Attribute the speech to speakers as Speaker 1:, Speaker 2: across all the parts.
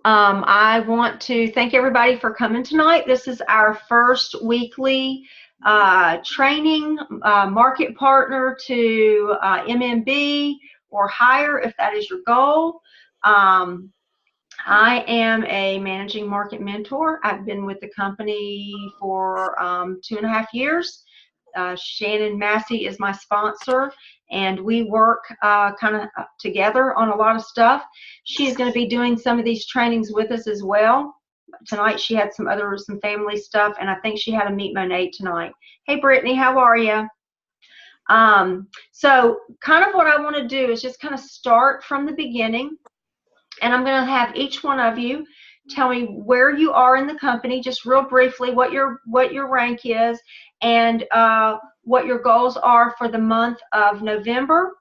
Speaker 1: I want to thank everybody for coming tonight. This is our first weekly training market partner to MMB or higher if that is your goal. I am a managing market mentor. I've been with the company for 2.5 years. Shannon Massey is my sponsor, and we work kind of together on a lot of stuff. She is going to be doing some of these trainings with us as well. Tonight she had some family stuff, and I think she had a Meet Monet tonight. Hey, Brittany, how are you? So kind of what I want to do is just kind of start from the beginning. And I'm going to have each one of you tell me where you are in the company, just real briefly, what your rank is, and what your goals are for the month of November,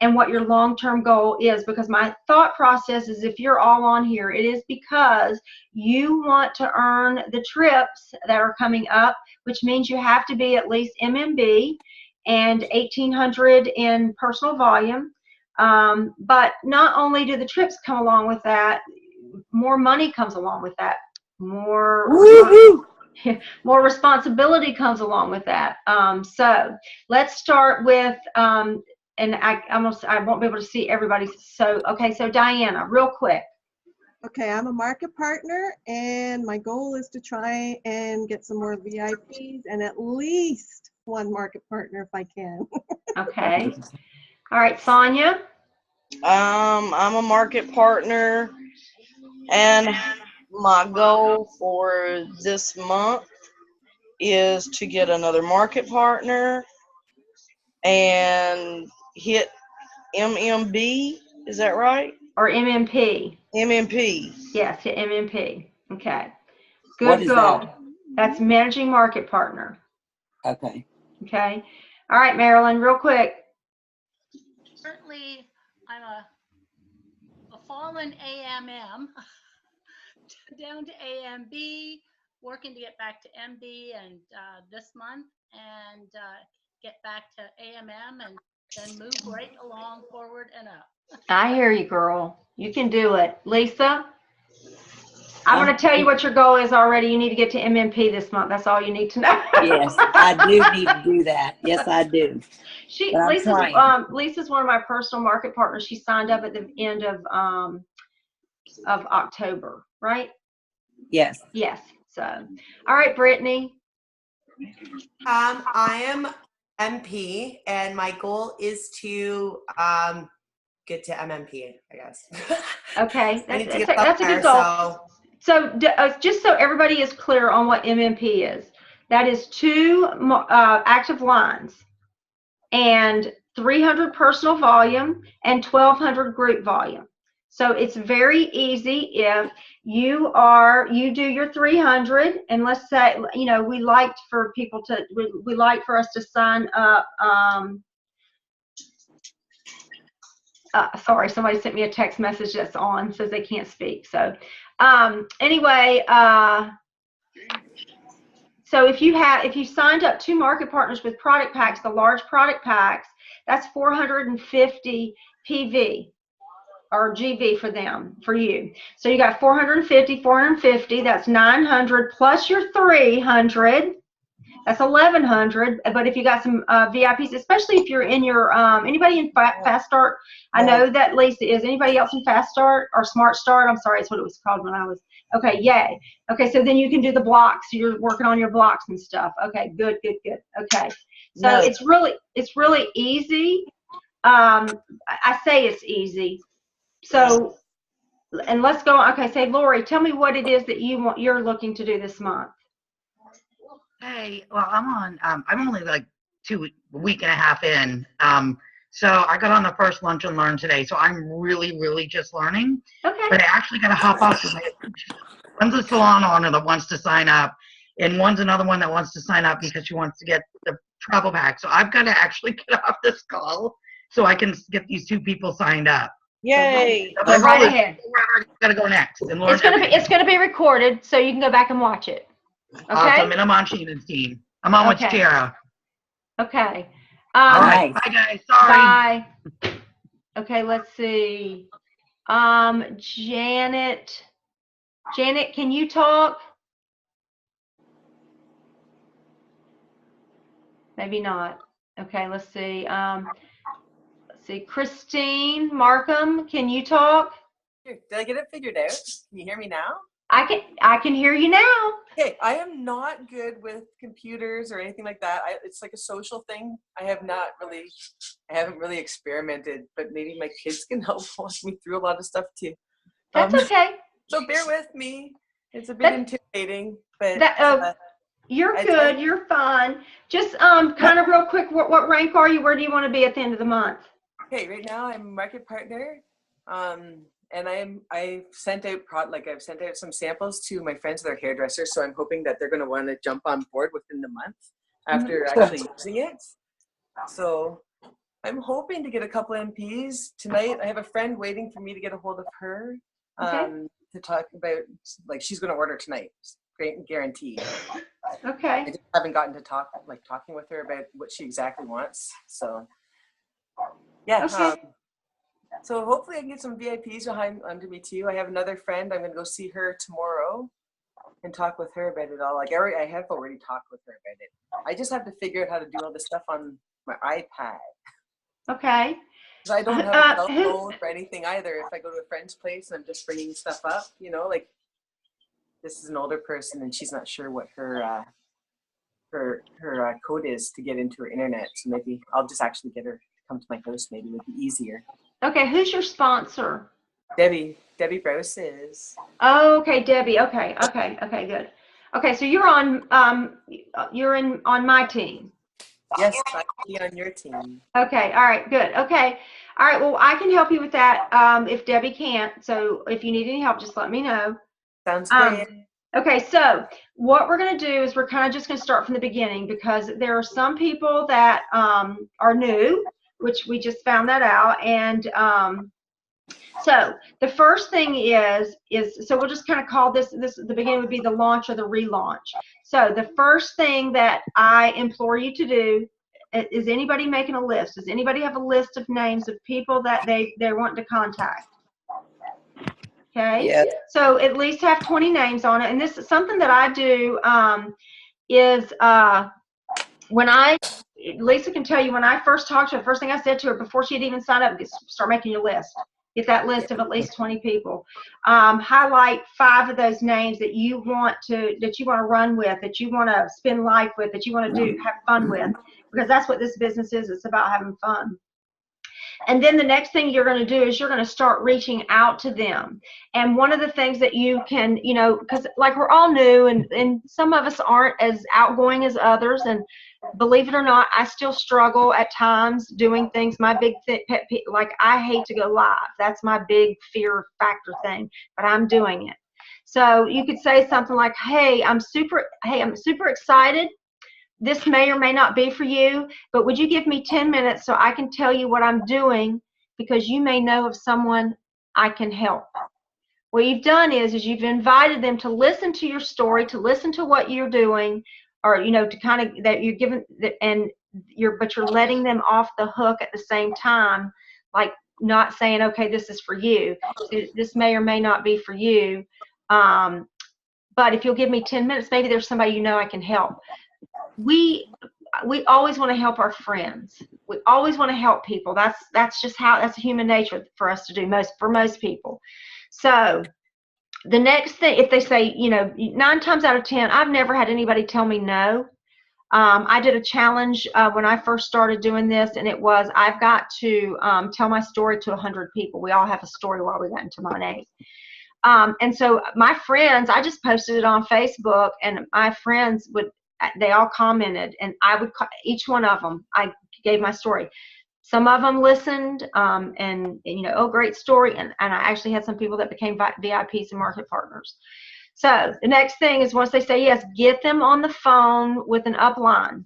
Speaker 1: and what your long-term goal is. Because my thought process is, if you're all on here, it is because you want to earn the trips that are coming up, which means you have to be at least MMB and 1,800 in personal volume. But not only do the trips come along with that, more money comes along with that. More responsibility comes along with that. So let's start with, and I won't be able to see everybody. So, okay, so Diana, real quick.
Speaker 2: Okay, I'm a market partner, and my goal is to try and get some more VIPs and at least one market partner if I can.
Speaker 1: Okay. All right, Sonia.
Speaker 3: I'm a market partner, and my goal for this month is to get another market partner and hit MMB. Is that right?
Speaker 1: Or MMP.
Speaker 3: MMP.
Speaker 1: Yes, hit MMP. Okay.
Speaker 4: What
Speaker 1: Good
Speaker 4: is
Speaker 1: goal.
Speaker 4: that?
Speaker 1: That's managing market partner.
Speaker 4: Okay.
Speaker 1: Okay. All right, Marilyn, real quick.
Speaker 5: Currently, I'm a fallen AMM down to AMB, working to get back to MB and this month, and get back to AMM, and then move right along forward and up.
Speaker 1: I hear you, girl. You can do it. Lisa? I'm going to tell you what your goal is already. You need to get to MMP this month. That's all you need to know.
Speaker 4: Yes, I do need to do that. Yes, I do.
Speaker 1: Lisa's one of my personal market partners. She signed up at the end of October, right?
Speaker 4: Yes.
Speaker 1: Yes. So, all right, Brittany.
Speaker 6: I am MP, and my goal is to get to MMP, I guess.
Speaker 1: Okay,
Speaker 6: that's
Speaker 1: a good goal. So just so everybody is clear on what MMP is, that is 2 active lines and 300 personal volume and 1,200 group volume. So it's very easy. If you do your 300, and let's say, we like for us to sign up. Sorry, somebody sent me a text message that's on, says they can't speak. So anyway, so if you signed up 2 market partners with product packs, the large product packs, that's 450 PV or GV for you. So you got 450, that's 900 plus your 300. That's 1,100. But if you got some VIPs, especially if you're in your anybody in Fast Start, I know that Lisa is. Anybody else in Fast Start or Smart Start? I'm sorry, it's what it was called when I was. Okay, yay. Okay, so then you can do the blocks. You're working on your blocks and stuff. Okay, good. Okay, so it's really easy. I say it's easy. So, and let's go. Okay, say, Lori, tell me what it is that you're looking to do this month.
Speaker 7: Hey, well, I'm only like a week and a half in. So I got on the first lunch and learn today. So I'm really just learning.
Speaker 1: Okay.
Speaker 7: But I actually got to hop off. One's a salon owner that wants to sign up, and one's another one that wants to sign up because she wants to get the travel pack. So I've got to actually get off this call so I can get these 2 people signed up.
Speaker 3: Yay!
Speaker 1: Go right ahead.
Speaker 7: Where I gotta go next? And
Speaker 1: it's gonna be recorded, so you can go back and watch it. Okay.
Speaker 7: Awesome. And I'm on Sheena's team. I'm on with Tara.
Speaker 1: Okay.
Speaker 7: All right. Bye, guys. Sorry.
Speaker 1: Bye. Okay, let's see. Janet. Janet, can you talk? Maybe not. Okay, let's see. Let's see. Christine Markham, can you talk?
Speaker 8: Did I get it figured out? Can you hear me now?
Speaker 1: I can hear you now.
Speaker 8: Okay, I am not good with computers or anything like that. It's like a social thing. I haven't really experimented, but maybe my kids can help walk me through a lot of stuff too.
Speaker 1: That's okay.
Speaker 8: So bear with me. It's a bit intimidating, but
Speaker 1: you're good. You're fine. Just kind of real quick, what rank are you? Where do you want to be at the end of the month?
Speaker 8: Okay, right now I'm market partner. And I've sent out some samples to my friends that are hairdressers, so I'm hoping that they're going to want to jump on board within the month after actually using it. So I'm hoping to get a couple MPs tonight. I have a friend waiting for me to get a hold of her to talk about, like, she's going to order tonight, great guaranteed.
Speaker 1: Okay.
Speaker 8: I just haven't gotten to talking with her about what she exactly wants. So yeah.
Speaker 1: Okay.
Speaker 8: So hopefully I can get some VIPs under me too. I have another friend. I'm going to go see her tomorrow and talk with her about it all. Like I have already talked with her about it. I just have to figure out how to do all this stuff on my iPad.
Speaker 1: Okay.
Speaker 8: Because I don't have a cell phone or anything either. If I go to a friend's place and I'm just bringing stuff up, like this is an older person and she's not sure what her code is to get into her internet. So maybe I'll just actually get her to come to my house. Maybe it would be easier.
Speaker 1: Okay, who's your sponsor?
Speaker 8: Debbie Brose is.
Speaker 1: Oh, okay, Debbie. Okay, good. Okay, so you're on on my team.
Speaker 8: Yes, I'll be on your team.
Speaker 1: Okay, all right, good. Okay. All right, well, I can help you with that if Debbie can't. So if you need any help, just let me know.
Speaker 8: Sounds great.
Speaker 1: Okay, so what we're going to do is we're kind of just going to start from the beginning because there are some people that are new, which we just found that out. And so the first thing is so we'll just kind of call this the beginning would be the launch or the relaunch. So the first thing that I implore you to do is anybody making a list? Does anybody have a list of names of people that they're wanting to contact? Okay.
Speaker 4: Yes.
Speaker 1: So at least have 20 names on it. And this is something that I do is when Lisa can tell you when I first talked to her, first thing I said to her before she had even signed up, start making your list. Get that list of at least 20 people. Highlight 5 of those names that you want to run with, that you want to spend life with, that you want to have fun with, because that's what this business is. It's about having fun. And then the next thing you're going to do is you're going to start reaching out to them. And one of the things that you can, because like we're all new and some of us aren't as outgoing as others. And believe it or not, I still struggle at times doing things. My big pet peeve, like I hate to go live. That's my big fear factor thing, but I'm doing it. So you could say something like, hey, I'm super excited. This may or may not be for you, but would you give me 10 minutes so I can tell you what I'm doing, because you may know of someone I can help. What you've done is you've invited them to listen to your story, to listen to what you're doing, or to kind of that you're giving, and but you're letting them off the hook at the same time, like not saying, okay, this is for you. This may or may not be for you, but if you'll give me 10 minutes, maybe there's somebody I can help. We always want to help our friends. We always want to help people. That's just that's human nature for us to do for most people. So the next thing, if they say, 9 times out of 10, I've never had anybody tell me no. I did a challenge when I first started doing this, and it was I've got to tell my story to 100 people. We all have a story while we got into Monet. And so my friends, I just posted it on Facebook, and my friends they all commented, and I would each one of them. I gave my story. Some of them listened, and oh, great story. And I actually had some people that became VIPs and market partners. So the next thing is once they say yes, get them on the phone with an upline,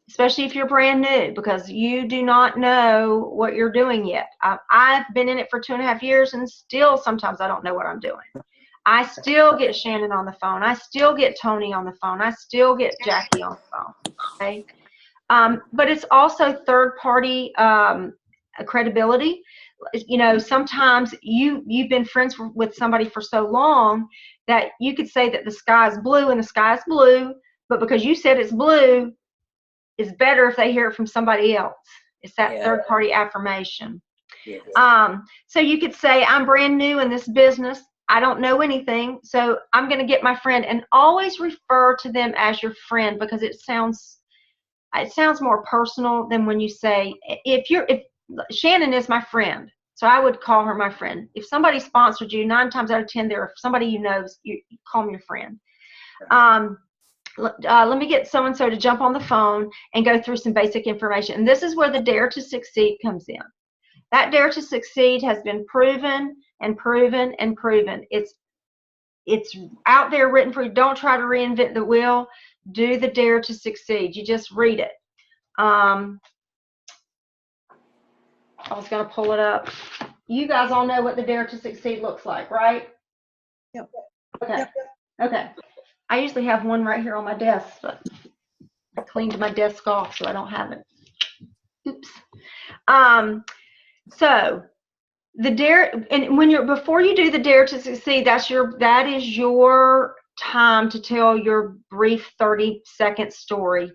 Speaker 1: especially if you're brand new, because you do not know what you're doing yet. I've been in it for 2.5 years, and still sometimes I don't know what I'm doing. I still get Shannon on the phone. I still get Tony on the phone. I still get Jackie on the phone. Okay. But it's also third-party credibility. you know, sometimes you've been friends with somebody for so long that you could say that the sky is blue and the sky is blue, but because you said it's blue, it's better if they hear it from somebody else. It's that
Speaker 4: Yeah.
Speaker 1: third party affirmation.
Speaker 4: Yes.
Speaker 1: So you could say, I'm brand new in this business. I don't know anything, so I'm going to get my friend, and always refer to them as your friend, because it sounds more personal than when you say, if Shannon is my friend, so I would call her my friend. If somebody sponsored you, 9 times out of 10, they're somebody you know, you call them your friend. Let me get so-and-so to jump on the phone and go through some basic information. And this is where the Dare to Succeed comes in. That Dare to Succeed has been proven and proven and proven. It's out there written for you. Don't try to reinvent the wheel. Do the Dare to Succeed. You just read it. I was going to pull it up. You guys all know what the Dare to Succeed looks like, right?
Speaker 2: Yep.
Speaker 1: Okay.
Speaker 2: Yep.
Speaker 1: Okay. I usually have one right here on my desk, but I cleaned my desk off, so I don't have it. Oops. So the Dare, and before you do the Dare to Succeed, that is your time to tell your brief 30-second story.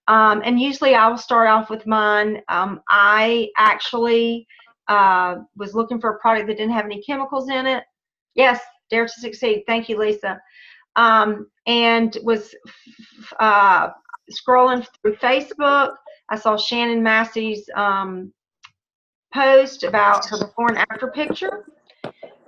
Speaker 1: And usually I will start off with mine. I actually was looking for a product that didn't have any chemicals in it. Yes, Dare to Succeed. Thank you, Lisa. And was scrolling through Facebook. I saw Shannon Massey's post about her before and after picture.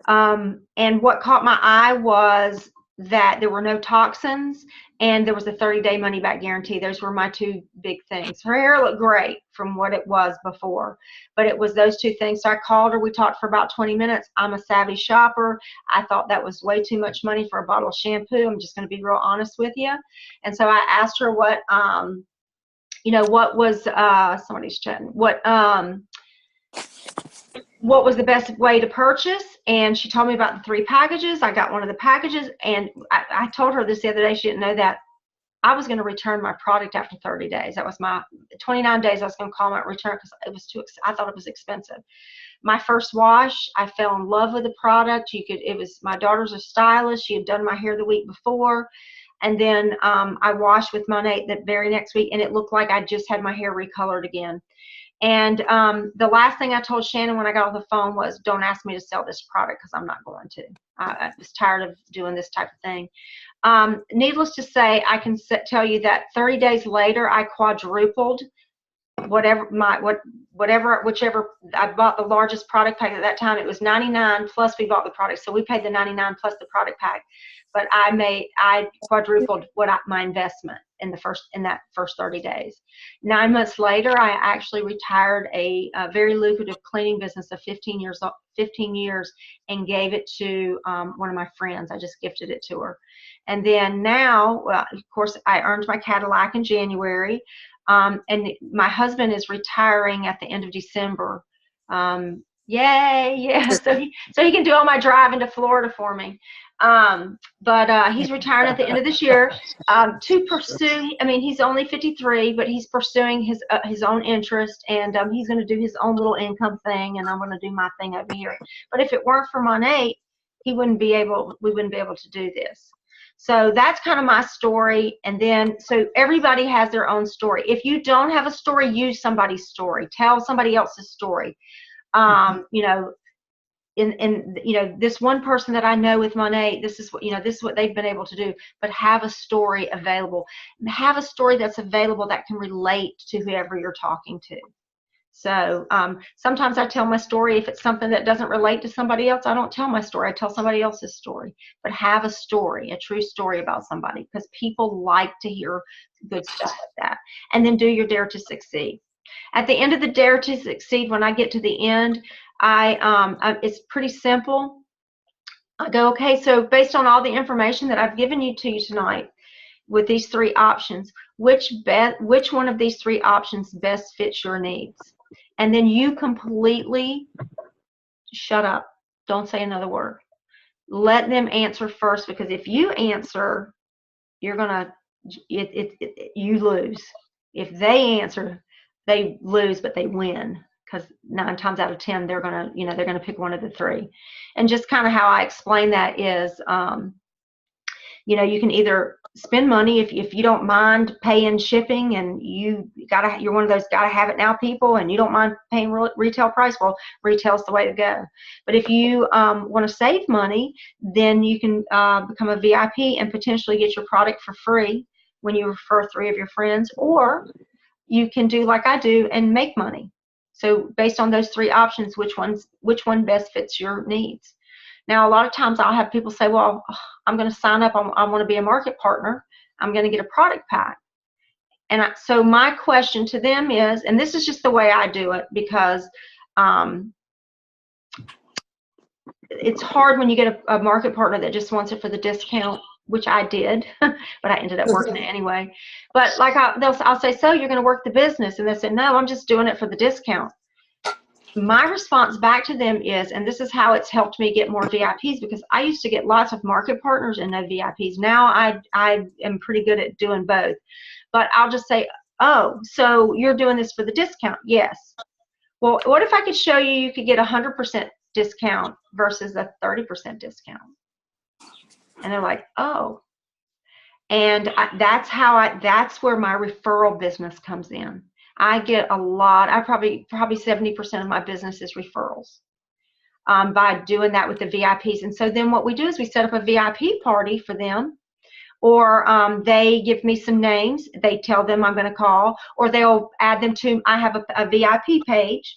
Speaker 1: And what caught my eye was that there were no toxins and there was a 30-day money-back guarantee. Those were my 2 big things. Her hair looked great from what it was before, but it was those 2 things. So I called her. We talked for about 20 minutes. I'm a savvy shopper. I thought that was way too much money for a bottle of shampoo. I'm just going to be real honest with you. And so I asked her what, what was, somebody's chatting, what was the best way to purchase, and she told me about the 3 packages. I got one of the packages, and I told her this the other day. She didn't know that I was going to return my product after 30 days. That was my 29 days. I was going to call my return because it was I thought it was expensive. My first wash, I fell in love with the product. My daughter's a stylist. She had done my hair the week before. And then I washed with Monet the very next week, and it looked like I just had my hair recolored again. And the last thing I told Shannon when I got off the phone was, don't ask me to sell this product because I'm not going to. I was tired of doing this type of thing. Needless to say, I can tell you that 30 days later, I quadrupled whichever I bought the largest product pack at that time. It was $99 plus we bought the product, so we paid the $99 plus the product pack. But I quadrupled my investment in that first 30 days. 9 months later, I actually retired a very lucrative cleaning business of 15 years and gave it to one of my friends. I just gifted it to her. And then now, well, of course, I earned my Cadillac in January. And my husband is retiring at the end of December. Yay, yeah. So he can do all my driving to Florida for me. But he's retiring at the end of this year to pursue. I mean, he's only 53, but he's pursuing his own interest, and he's going to do his own little income thing, and I'm going to do my thing over here. But if it weren't for Monet, we wouldn't be able to do this. So that's kind of my story. And then, so everybody has their own story. If you don't have a story, use somebody's story. Tell somebody else's story. This one person that I know with Monet, this is what they've been able to do. But have a story available. Have a story that's available that can relate to whoever you're talking to. So sometimes I tell my story. If it's something that doesn't relate to somebody else, I don't tell my story. I tell somebody else's story. But have a story, a true story about somebody, because people like to hear good stuff like that. And then do your Dare to Succeed. At the end of the Dare to Succeed, when I get to the end, it's pretty simple. I go, okay, so based on all the information that I've given you tonight, with these 3 options, which one of these 3 options best fits your needs? And then you completely shut up. Don't say another word. Let them answer first, because if you answer, you lose. If they answer, they lose, but they win, because 9 times out of 10 they're gonna, they're gonna pick one of the 3. And just kind of how I explain that is, you can either spend money if you don't mind paying shipping, and you're one of those gotta have it now people, and you don't mind paying retail price. Well, retail's the way to go. But if you want to save money, then you can become a VIP and potentially get your product for free when you refer 3 of your friends, or you can do like I do and make money. So based on those 3 options, which one best fits your needs? Now, a lot of times I'll have people say, well, I'm going to sign up. I want to be a market partner. I'm going to get a product pack. And so my question to them is, and this is just the way I do it, because it's hard when you get a market partner that just wants it for the discount, which I did, but I ended up working it anyway. But like I'll say, so you're going to work the business? And they say, no, I'm just doing it for the discount. My response back to them is, and this is how it's helped me get more VIPs, because I used to get lots of market partners and no VIPs. Now I am pretty good at doing both. But I'll just say, oh, so you're doing this for the discount? Yes. Well, what if I could show you could get 100% discount versus a 30% discount? And they're like, oh. And that's where my referral business comes in. I get a lot. I probably 70% of my business is referrals by doing that with the VIPs. And so then what we do is we set up a VIP party for them, or they give me some names. They tell them I'm going to call, or they'll add them to. I have a VIP page.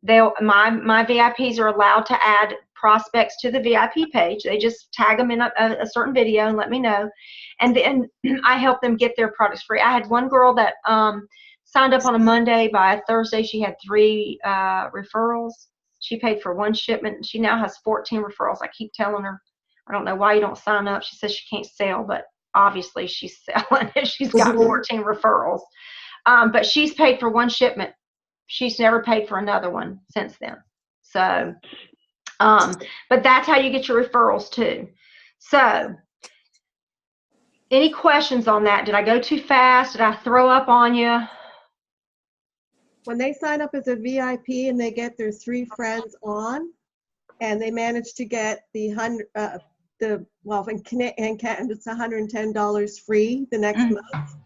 Speaker 1: My VIPs are allowed to add prospects to the VIP page. They just tag them in a certain video and let me know, and then I help them get their products free. I had one girl that signed up on a Monday. By a Thursday, she had 3 referrals. She paid for 1 shipment. She now has 14 referrals. I keep telling her, I don't know why you don't sign up. She says she can't sell, but obviously she's selling it. She's got 14 referrals. But she's paid for 1 shipment. She's never paid for another one since then. So, but that's how you get your referrals too. So, any questions on that? Did I go too fast? Did I throw up on you?
Speaker 2: When they sign up as a VIP and they get their 3 friends on, and they manage to get in Canada it's $110 free the next month,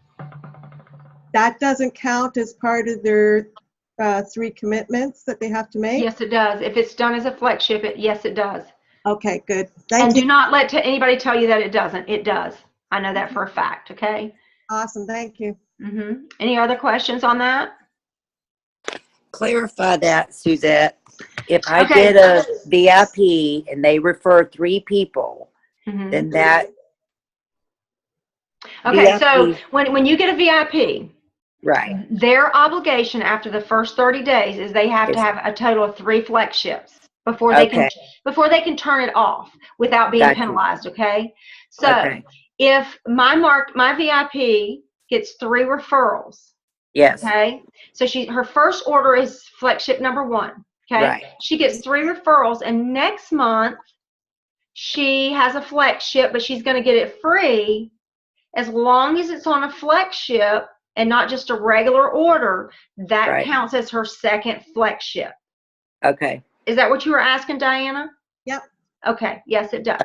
Speaker 2: that doesn't count as part of their 3 commitments that they have to make?
Speaker 1: Yes, it does. If it's done as a flex ship, yes, it does.
Speaker 2: Okay, good. Thank you.
Speaker 1: Do not let anybody tell you that it doesn't. It does. I know that for a fact. Okay.
Speaker 2: Awesome. Thank you.
Speaker 1: Any other questions on that?
Speaker 4: Clarify that, Suzette. If I get a VIP and they refer 3 people, then that.
Speaker 1: Okay,
Speaker 4: VIP,
Speaker 1: so when you get a VIP,
Speaker 4: right,
Speaker 1: their obligation after the first 30 days is they have to have a total of 3 flex ships before they can turn it off without being penalized. Okay, so if my VIP gets 3 referrals.
Speaker 4: Yes.
Speaker 1: Okay. So her first order is flex ship number 1. Okay.
Speaker 4: Right.
Speaker 1: She gets 3 referrals, and next month she has a flex ship, but she's going to get it free as long as it's on a flex ship and not just a regular order. That counts as her second flex ship.
Speaker 4: Okay.
Speaker 1: Is that what you were asking, Diana?
Speaker 2: Yep.
Speaker 1: Okay. Yes, it does.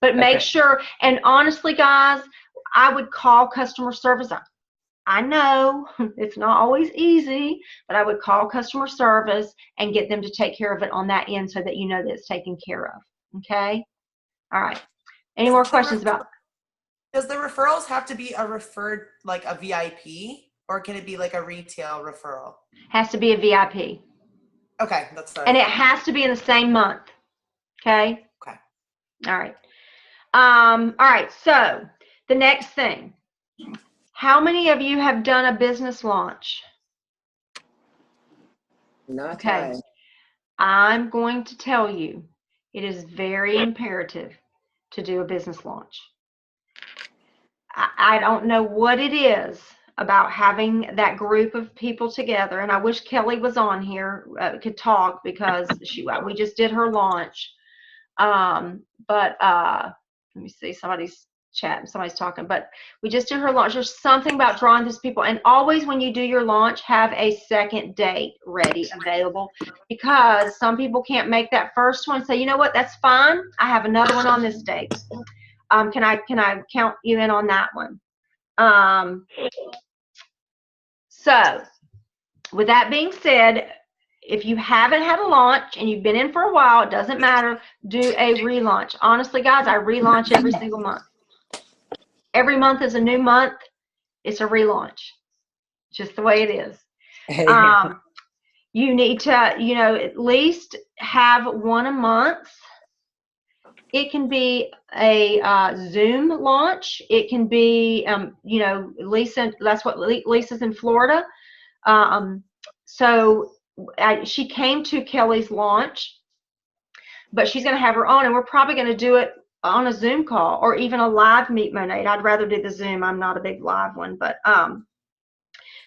Speaker 1: But make sure, and honestly, guys, I would call customer service. I know it's not always easy, but I would call customer service and get them to take care of it on that end so that you know that it's taken care of. Okay? All right. Any more questions about?
Speaker 6: Does the referrals have to be a referred, like a VIP, or can it be like a retail referral?
Speaker 1: Has to be a VIP.
Speaker 6: Okay, that's fine.
Speaker 1: And it has to be in the same month. Okay?
Speaker 6: Okay.
Speaker 1: All right. All right. So the next thing. How many of you have done a business launch?
Speaker 8: Not I.
Speaker 1: I'm going to tell you, it is very imperative to do a business launch. I don't know what it is about having that group of people together, and I wish Kelly was on here, could talk, because we just did her launch. Let me see, somebody's chat. Somebody's talking, but we just did her launch. There's something about drawing these people, and always when you do your launch, have a second date ready, available, because some people can't make that first one. So you know what? That's fine. I have another one on this date. Can I count you in on that one? So with that being said, if you haven't had a launch and you've been in for a while, it doesn't matter. Do a relaunch. Honestly, guys, I relaunch every single month. Every month is a new month. It's a relaunch. Just the way it is. You need to, at least have one a month. It can be a Zoom launch. It can be, Lisa, that's what Lisa's in Florida. So she came to Kelly's launch, but she's going to have her own, and we're probably going to do it on a Zoom call or even a live Meet Monate. I'd rather do the Zoom. I'm not a big live one, but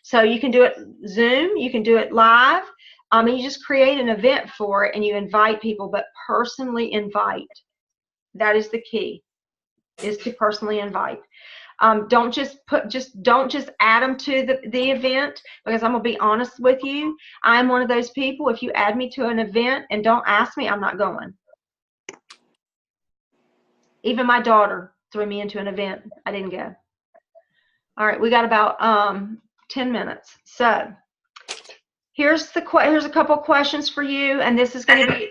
Speaker 1: so you can do it Zoom, you can do it live, and you just create an event for it and you invite people, but personally invite. That is the key, is to personally invite. Don't just add them to the event, because I'm gonna be honest with you. I'm one of those people, if you add me to an event and don't ask me, I'm not going. Even my daughter threw me into an event. I didn't go. All right, we got about 10 minutes. So here's a couple questions for you, and this is going to be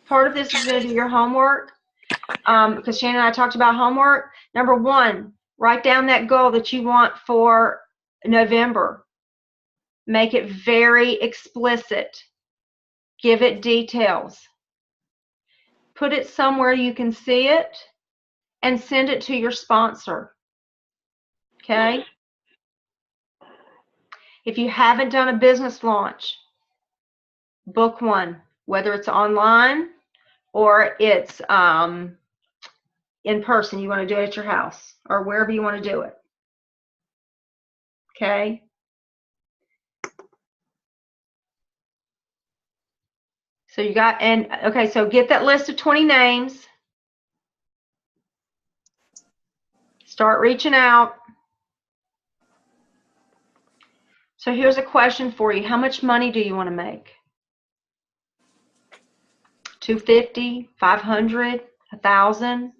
Speaker 1: part of this is going to be your homework, because Shannon and I talked about homework. Number 1, write down that goal that you want for November. Make it very explicit. Give it details. Put it somewhere you can see it, and send it to your sponsor. Okay? If you haven't done a business launch, book one, whether it's online or it's in person. You want to do it at your house or wherever you want to do it. Okay? So you got, okay, so get that list of 20 names. Start reaching out. So here's a question for you. How much money do you want to make? 250, 500, 1,000,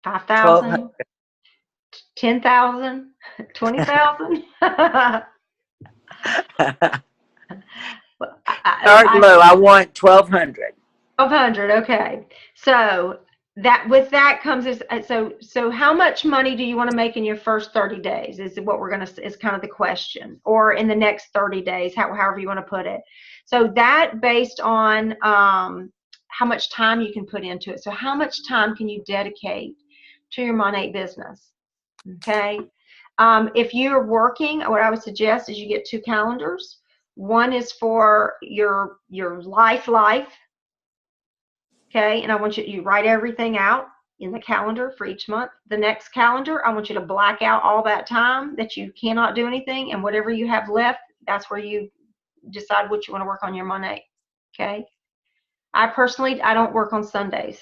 Speaker 1: 5,000, 10,000, 20,000?
Speaker 4: Start low. I want 1,200.
Speaker 1: 1,200. Okay. So with that comes so how much money do you want to make in your first 30 days is what we're is kind of the question, or in the next 30 days, however you want to put it. So that based on how much time you can put into it. So how much time can you dedicate to your Monate business? Okay. If you're working, what I would suggest is you get 2 calendars. One is for your life. Okay, and I want you write everything out in the calendar for each month. The next calendar, I want you to black out all that time that you cannot do anything, and whatever you have left, that's where you decide what you want to work on your Monate. Okay. I personally, I don't work on Sundays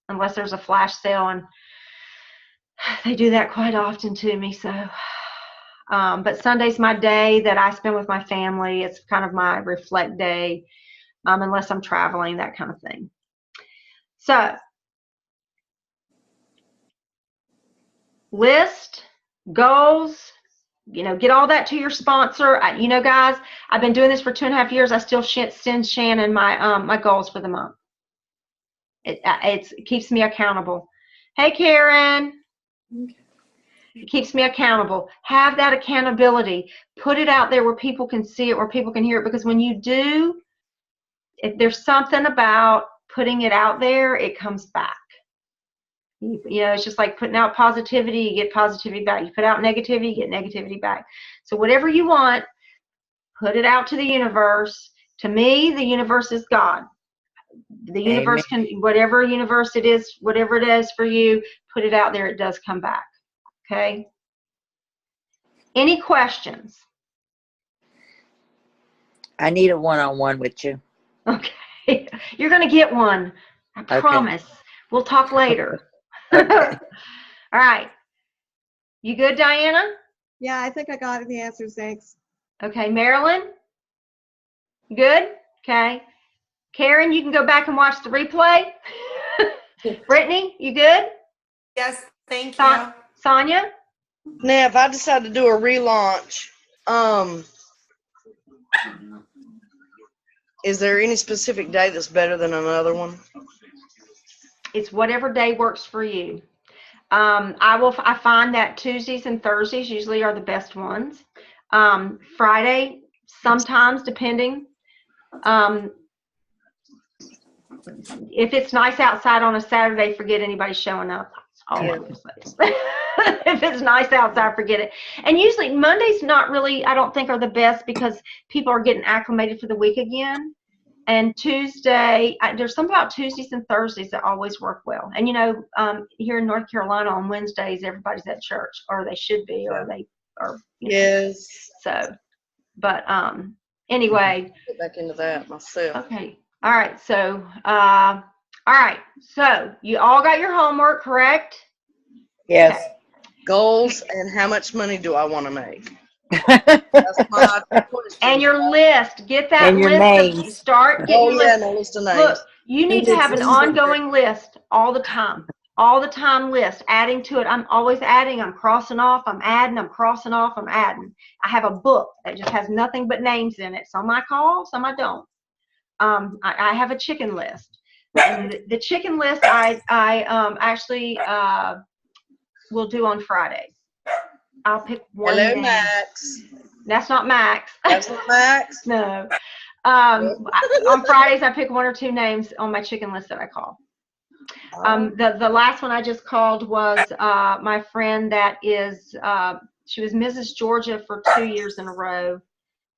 Speaker 1: unless there's a flash sale, and they do that quite often to me. So, but Sunday's my day that I spend with my family. It's kind of my reflect day, unless I'm traveling, that kind of thing. So, list, goals, get all that to your sponsor. Guys, I've been doing this for 2.5 years. I still send Shannon my my goals for the month. It keeps me accountable. Hey, Karen. It keeps me accountable. Have that accountability. Put it out there where people can see it, where people can hear it, because when you do, if there's something about putting it out there, it comes back. It's just like putting out positivity, you get positivity back. You put out negativity, you get negativity back. So whatever you want, put it out to the universe. To me, the universe is God. The universe can, whatever universe it is, whatever it is for you, put it out there, it does come back. Okay? Any questions?
Speaker 4: I need a one-on-one with you.
Speaker 1: Okay. You're going to get one. I promise. We'll talk later.
Speaker 4: Okay.
Speaker 1: All right. You good, Diana?
Speaker 2: Yeah, I think I got the answers. Thanks.
Speaker 1: Okay, Marilyn? Good? Okay. Karen, you can go back and watch the replay. Brittany, you good?
Speaker 6: Yes, thank you.
Speaker 1: Sonia?
Speaker 3: Now, if I decide to do a relaunch, is there any specific day that's better than another one?
Speaker 1: It's whatever day works for you. I find that Tuesdays and Thursdays usually are the best ones. Friday, sometimes depending. If it's nice outside on a Saturday, forget anybody showing up. That's all I'm gonna say. If it's nice outside, forget it. And usually Mondays not really, I don't think, are the best because people are getting acclimated for the week again. And Tuesday, there's something about Tuesdays and Thursdays that always work well. And here in North Carolina on Wednesdays, everybody's at church, or they should be, or they are.
Speaker 3: Yes.
Speaker 1: So, but anyway.
Speaker 3: Get back into that myself.
Speaker 1: Okay. All right. So, all right. So you all got your homework, correct?
Speaker 4: Yes.
Speaker 1: Okay.
Speaker 3: Goals and how much money do I want to make? That's my question.
Speaker 1: And your list. Get that
Speaker 4: And your
Speaker 1: list.
Speaker 4: names.
Speaker 1: Start getting your list.
Speaker 3: My list of names.
Speaker 1: Look, you need to have an ongoing list all the time. All the time list. Adding to it. I'm always adding. I'm crossing off. I'm adding. I'm crossing off. I'm adding. I have a book that just has nothing but names in it. Some I call, some I don't. I have a chicken list. And the chicken list I actually will do on Fridays. I'll pick one
Speaker 3: Hello,
Speaker 1: name.
Speaker 3: Max.
Speaker 1: That's not Max.
Speaker 3: That's not Max.
Speaker 1: No. On Fridays, I pick one or two names on my chicken list that I call. The last one I just called was my friend that is, she was Mrs. Georgia for 2 years in a row.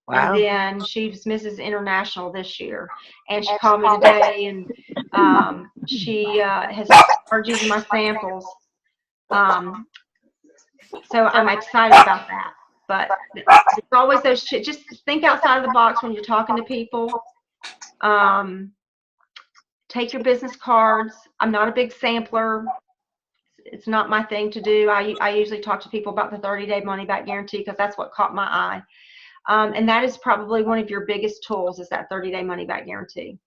Speaker 4: Wow.
Speaker 1: And then she was Mrs. International this year. And she called me today, and she has started using my samples. So I'm excited about that. But there's always those, just think outside of the box when you're talking to people. Take your business cards. I'm not a big sampler. It's not my thing to do. I usually talk to people about the 30-day money-back guarantee because that's what caught my eye. And that is probably one of your biggest tools, is that 30-day money-back guarantee.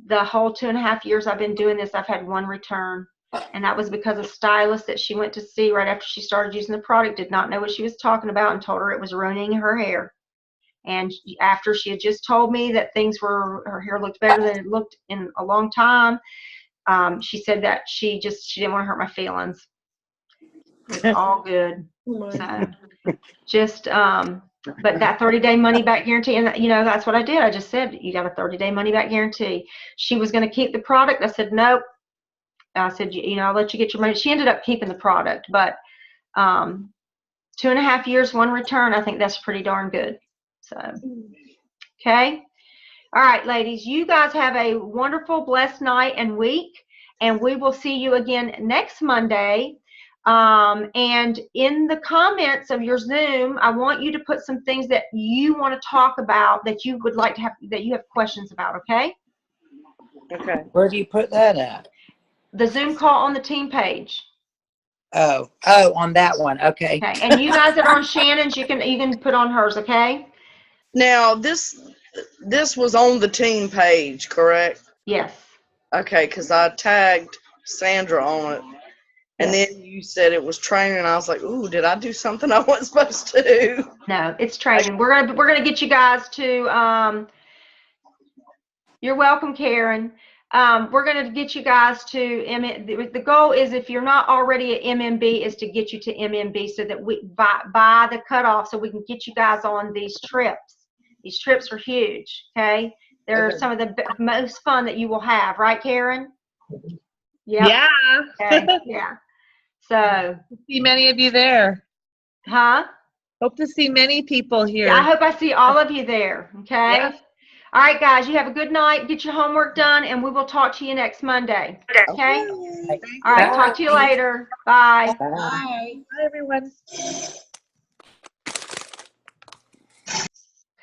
Speaker 1: The whole 2.5 years I've been doing this, I've had one return. And that was because a stylist that she went to see right after she started using the product did not know what she was talking about and told her it was ruining her hair. And after she had just told me that her hair looked better than it looked in a long time, she said that she didn't want to hurt my feelings. It's all good. So just, but that 30-day money-back guarantee, and that's what I did. I just said, you got a 30-day money-back guarantee. She was going to keep the product. I said, nope. I said, I'll let you get your money. She ended up keeping the product, but 2.5 years, one return, I think that's pretty darn good. So, okay. All right, ladies, you guys have a wonderful, blessed night and week, and we will see you again next Monday. And in the comments of your Zoom, I want you to put some things that you want to talk about that you would like to have, that you have questions about, okay?
Speaker 3: Okay.
Speaker 4: Where do you put that at?
Speaker 1: The Zoom call on the team page.
Speaker 4: Oh, on that one. Okay.
Speaker 1: Okay. And you guys that are on Shannon's, you can put on hers, okay?
Speaker 3: Now, this was on the team page, correct?
Speaker 1: Yes.
Speaker 3: Okay, because I tagged Sandra on it. And
Speaker 1: Yes.
Speaker 3: then you said it was training, and I was like, ooh, did I do something I wasn't supposed to do?
Speaker 1: No, it's training. We're gonna get you guys to you're welcome, Karen. We're going to get you guys to the goal is, if you're not already at MMB, is to get you to MMB so that we by the cutoff, so we can get you guys on these trips. These trips are huge. Okay, they're some of the most fun that you will have, right, Karen? Yep.
Speaker 9: Yeah.
Speaker 1: Okay. Yeah. So
Speaker 9: See many of you there.
Speaker 1: Huh?
Speaker 9: Hope to see many people here.
Speaker 1: Yeah, I hope I see all of you there. Okay.
Speaker 9: Yeah.
Speaker 1: All right, guys, you have a good night. Get your homework done, and we will talk to you next Monday. Okay? All right, talk to you later. Bye.
Speaker 4: Bye.
Speaker 9: Bye, everyone.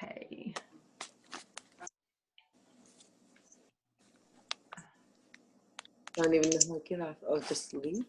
Speaker 1: Okay.
Speaker 8: I don't even know how to get off. Oh, just leave?